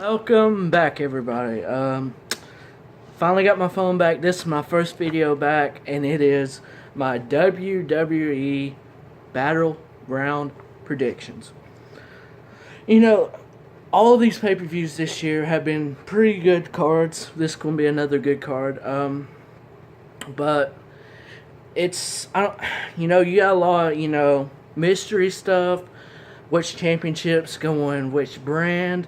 Welcome back, everybody. Finally got my phone back. This is my first video back, and it is my WWE Battleground predictions. You know, all of these pay-per-views this year have been pretty good cards. This is gonna be another good card. But it's you got a lot of mystery stuff. Which championships going which brand?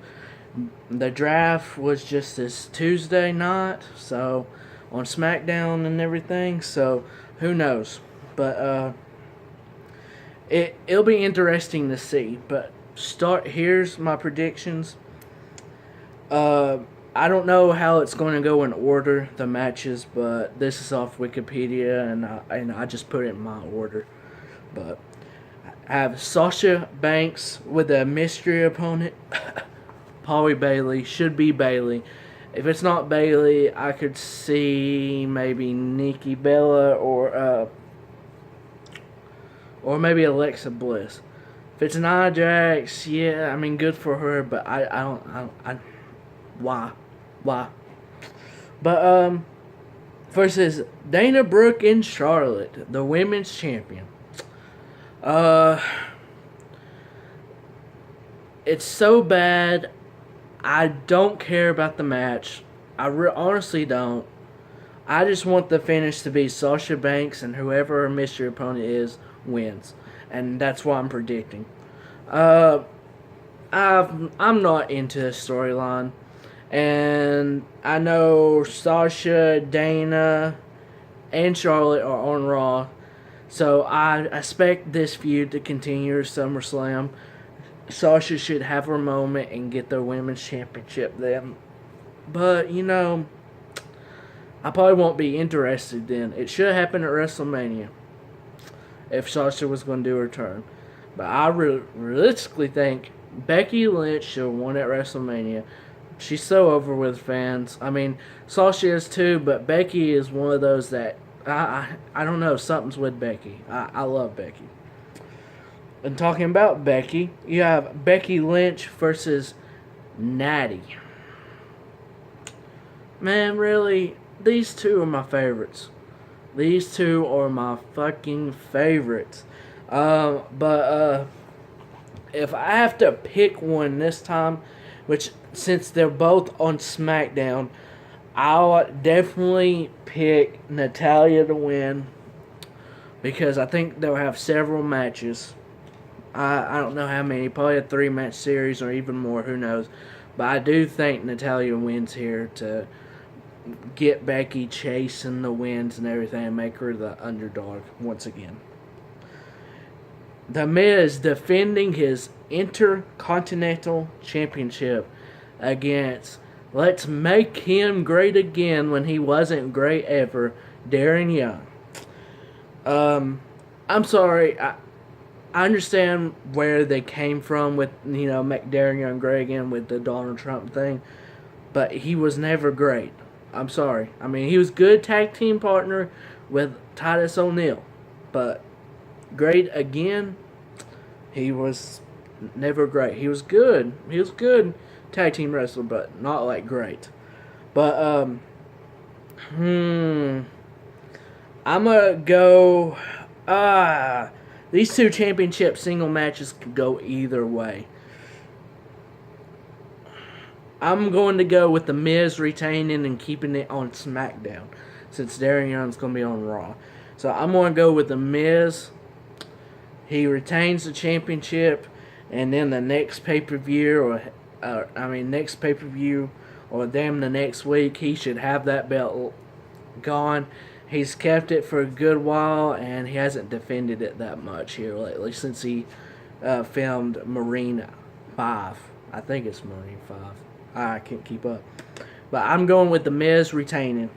The draft was just this Tuesday night, so on SmackDown and everything. So who knows? But it'll be interesting to see. But here's my predictions. I don't know how it's going to go in order, the matches, but this is off Wikipedia, and I just put it in my order. But I have Sasha Banks with a mystery opponent. Probably Bailey. Should be Bailey. If it's not Bailey, I could see maybe Nikki Bella or maybe Alexa Bliss. If it's Nia Jax, yeah, I mean, good for her, but I don't why? But versus Dana Brooke and Charlotte, the women's champion. It's so bad. I don't care about the match. I honestly don't. I just want the finish to be Sasha Banks, and whoever her mystery opponent is wins, and that's what I'm predicting. I'm not into the storyline, and I know Sasha, Dana, and Charlotte are on Raw, so I expect this feud to continue to SummerSlam. Sasha should have her moment and get the women's championship then. But, I probably won't be interested then. It should happen at WrestleMania if Sasha was going to do her turn. But I realistically think Becky Lynch should have won at WrestleMania. She's so over with fans. I mean, Sasha is too, but Becky is one of those that, I don't know, something's with Becky. I love Becky. And talking about Becky, you have Becky Lynch versus Natty. Man, really, these two are my favorites. These two are my fucking favorites. But if I have to pick one this time, which since they're both on SmackDown, I'll definitely pick Natalya to win because I think they'll have several matches. I don't know how many, probably a 3-match series or even more, who knows. But I do think Natalya wins here to get Becky chasing the wins and everything and make her the underdog once again. The Miz defending his Intercontinental Championship against Let's Make Him Great Again when he wasn't great ever, Darren Young. I'm sorry, I understand where they came from with, make Darren Young great again with the Donald Trump thing, but he was never great. I'm sorry. I mean, he was good tag team partner with Titus O'Neil, but great again, he was never great. He was good. He was good tag team wrestler, but not like great. But I'm gonna go. These two championship single matches could go either way. I'm going to go with The Miz retaining and keeping it on SmackDown, since Darren Young's going to be on Raw. So I'm going to go with The Miz. He retains the championship, and then the next pay-per-view, next pay-per-view, or the next week, he should have that belt gone. He's kept it for a good while, and he hasn't defended it that much here lately since he filmed Marine 5. I think it's Marine 5. I can't keep up. But I'm going with The Miz retaining.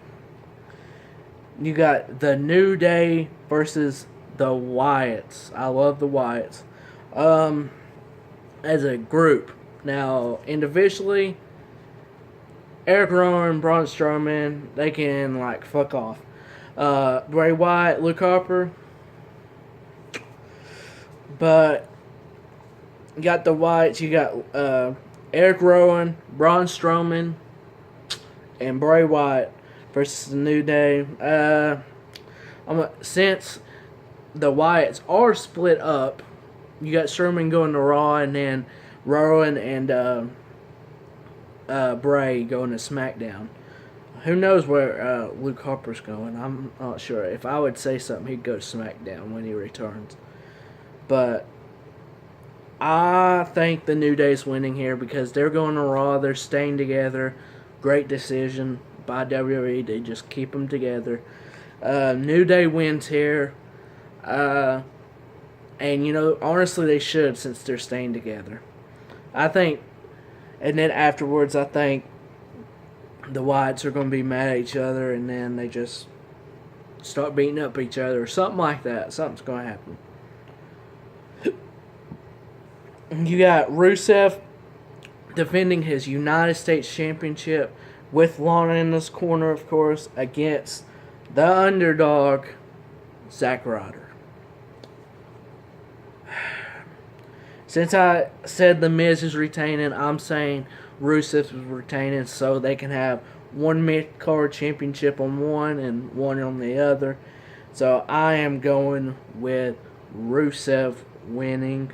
You got The New Day versus the Wyatts. I love the Wyatts. As a group. Now, individually, Eric Rowan, Braun Strowman, they can, fuck off. Bray Wyatt, Luke Harper. But you got the Wyatts, you got Eric Rowan, Braun Strowman, and Bray Wyatt versus the New Day. Since the Wyatts are split up, you got Strowman going to Raw, and then Rowan and Bray going to SmackDown. Who knows where Luke Harper's going? I'm not sure. If I would say something, he'd go to SmackDown when he returns. But I think the New Day's winning here because they're going to Raw. They're staying together. Great decision by WWE. They just keep them together. New Day wins here. And, honestly, they should since they're staying together. I think, and then afterwards, I think the Wyatts are going to be mad at each other, and then they just start beating up each other or something like that. Something's going to happen. You got Rusev defending his United States Championship with Lana in this corner, of course, against the underdog, Sakurada. Since I said The Miz is retaining, I'm saying Rusev is retaining so they can have one mid-card championship on one and one on the other. So I am going with Rusev winning.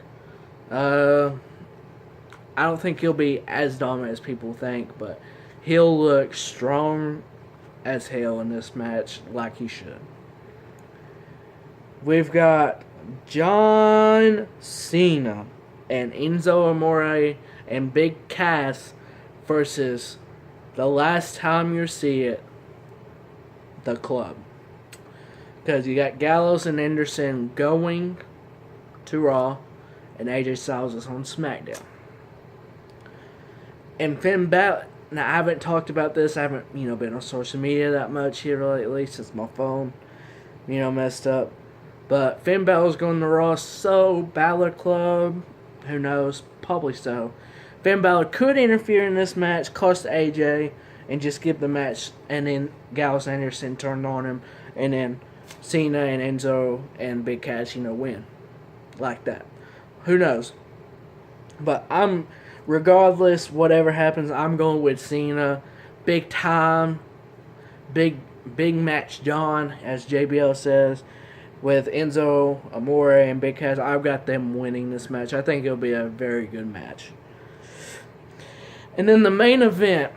I don't think he'll be as dominant as people think, but he'll look strong as hell in this match like he should. We've got John Cena and Enzo Amore and Big Cass versus the last time you see it, the Club. Because you got Gallows and Anderson going to Raw, and AJ Styles is on SmackDown. And Finn Balor, now I haven't talked about this, I haven't, been on social media that much here lately since my phone, messed up. But Finn Balor's going to Raw, so Balor Club, who knows, probably so. Finn Balor could interfere in this match, cost AJ, and just give the match, and then Gallows and Anderson turned on him, and then Cena and Enzo and Big Cass, win. Like that. Who knows? But regardless, whatever happens, I'm going with Cena. Big time. Big match, John, as JBL says. With Enzo Amore and Big Cass, I've got them winning this match. I think it'll be a very good match. And then the main event,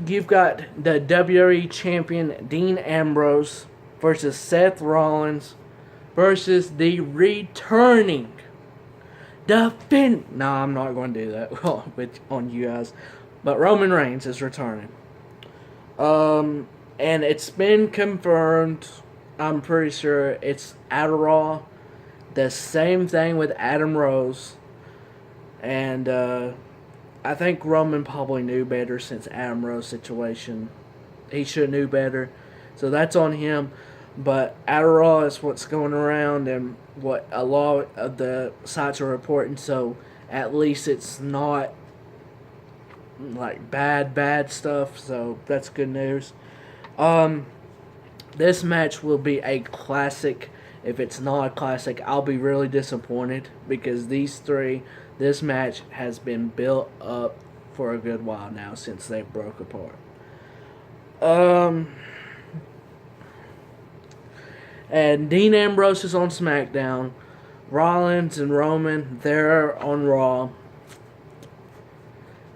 you've got the WWE Champion Dean Ambrose versus Seth Rollins versus the returning No, I'm not going to do that on you guys. But Roman Reigns is returning. And it's been confirmed, I'm pretty sure, it's at Raw. The same thing with Adam Rose. And I think Roman probably knew better since Adam Rose situation. He should have knew better. So that's on him. But at Raw is what's going around and what a lot of the sites are reporting. So at least it's not like bad stuff. So that's good news. This match will be a classic. If it's not a classic, I'll be really disappointed because this match has been built up for a good while now since they broke apart. And Dean Ambrose is on SmackDown. Rollins and Roman, they're on Raw.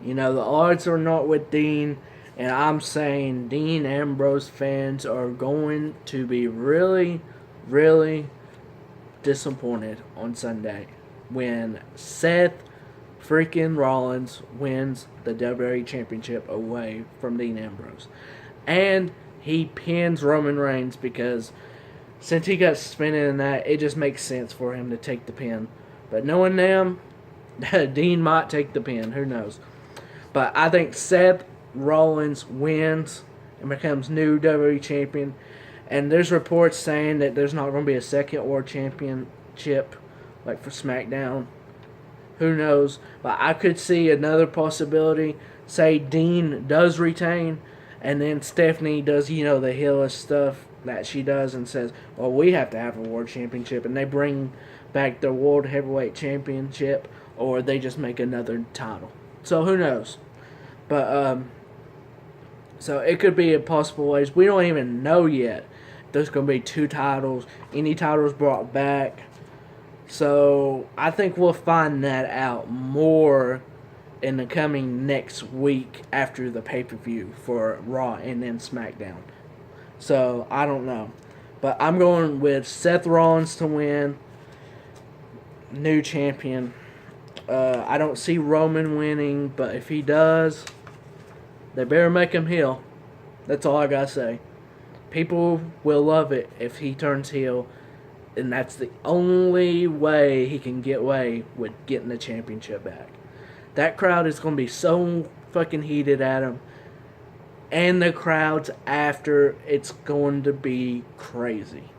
The odds are not with Dean. And I'm saying Dean Ambrose fans are going to be really, really disappointed on Sunday when Seth freaking Rollins wins the WWE Championship away from Dean Ambrose. And he pins Roman Reigns because since he got suspended in that, it just makes sense for him to take the pin. But knowing them, Dean might take the pin. Who knows? But I think Seth Rollins wins and becomes new WWE champion. And there's reports saying that there's not going to be a second World Championship like for SmackDown. Who knows? But I could see another possibility. Say Dean does retain and then Stephanie does, the heelish stuff that she does and says, well, we have to have a World Championship. And they bring back the World Heavyweight Championship or they just make another title. So who knows? But so it could be a possible ways. We don't even know yet. There's going to be 2 titles. Any titles brought back. So I think we'll find that out more in the coming next week after the pay-per-view for Raw and then SmackDown. So I don't know. But I'm going with Seth Rollins to win. New champion. I don't see Roman winning, but if he does, they better make him heel. That's all I gotta say. People will love it if he turns heel, and that's the only way he can get away with getting the championship back. That crowd is gonna be so fucking heated at him, and the crowds after, it's going to be crazy.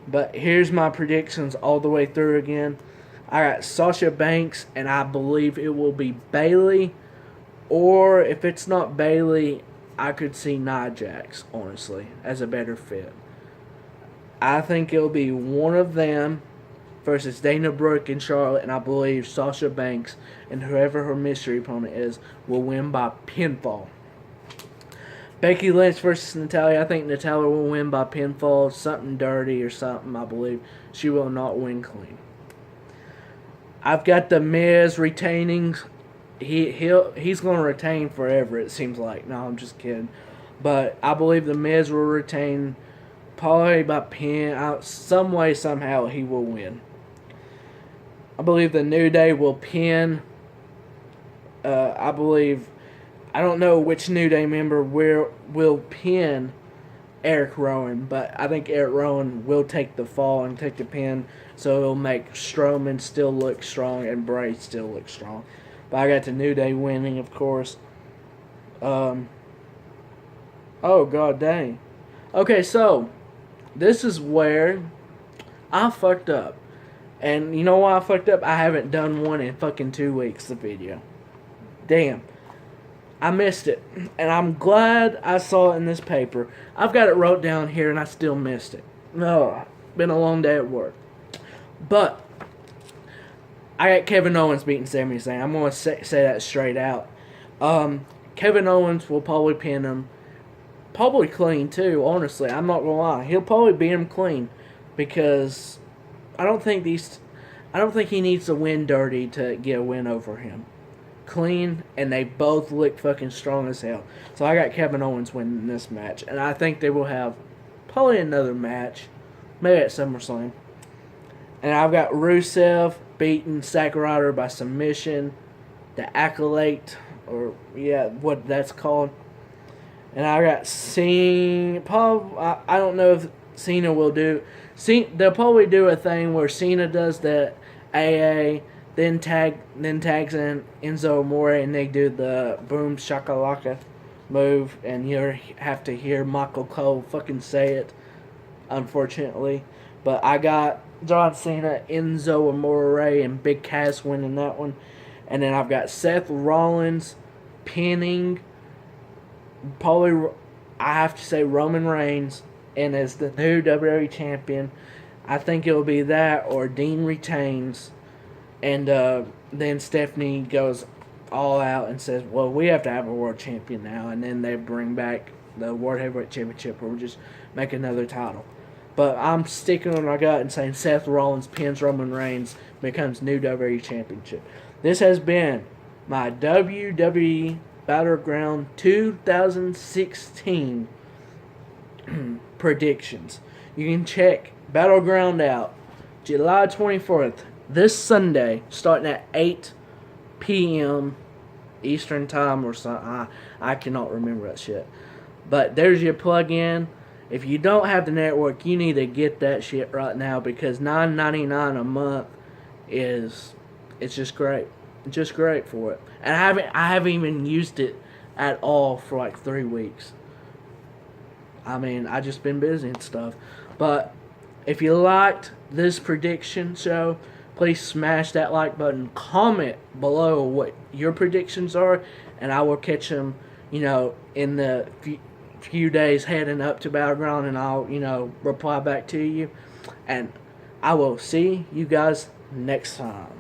But here's my predictions all the way through again. I got Sasha Banks, and I believe it will be Bayley. Or if it's not Bayley, I could see Nia Jax, honestly, as a better fit. I think it'll be one of them versus Dana Brooke and Charlotte, and I believe Sasha Banks and whoever her mystery opponent is will win by pinfall. Becky Lynch versus Natalya. I think Natalya will win by pinfall, something dirty or something, I believe. She will not win clean. I've got The Miz retaining. He's going to retain forever, it seems like. No, I'm just kidding. But I believe The Miz will retain probably by pin. Some way, somehow, he will win. I believe the New Day will pin. I don't know which New Day member will pin Eric Rowan, but I think Eric Rowan will take the fall and take the pin, so it'll make Strowman still look strong and Bray still look strong. But I got the New Day winning, of course. Oh, god dang. Okay, so this is where I fucked up. And you know why I fucked up? I haven't done one in fucking 2 weeks, the video. Damn. I missed it. And I'm glad I saw it in this paper. I've got it wrote down here and I still missed it. No, been a long day at work. But I got Kevin Owens beating Sami Zayn. I'm going to say that straight out. Kevin Owens will probably pin him. Probably clean too, honestly. I'm not going to lie. He'll probably beat him clean. Because I don't think he needs to win dirty to get a win over him. Clean, and they both look fucking strong as hell. So I got Kevin Owens winning this match. And I think they will have probably another match. Maybe at SummerSlam. And I've got Rusev beating Sakurada by submission. The Accolade, or yeah, what that's called. And I got Cena. I don't know if Cena will do. They'll probably do a thing where Cena does the AA, then tags in Enzo Amore, and they do the boom shakalaka move, and you have to hear Michael Cole fucking say it, unfortunately. But I got John Cena, Enzo Amore, and Big Cass winning that one. And then I've got Seth Rollins pinning, probably, I have to say, Roman Reigns, and as the new WWE champion. I think it'll be that, or Dean retains, and then Stephanie goes all out and says, well, we have to have a world champion now, and then they bring back the World Heavyweight Championship, or we'll just make another title. But I'm sticking on my gut and saying Seth Rollins pins Roman Reigns, becomes new WWE Championship. This has been my WWE Battleground 2016 predictions. You can check Battleground out July 24th, this Sunday, starting at 8 p.m. Eastern Time or something. I cannot remember that shit. But there's your plug-in. If you don't have the network, you need to get that shit right now, because $9.99 a month it's just great. It's just great for it. And I haven't even used it at all for like 3 weeks. I mean, I just been busy and stuff. But if you liked this prediction show, please smash that like button. Comment below what your predictions are, and I will catch them, in the few days heading up to Battleground, and I'll, reply back to you. And I will see you guys next time.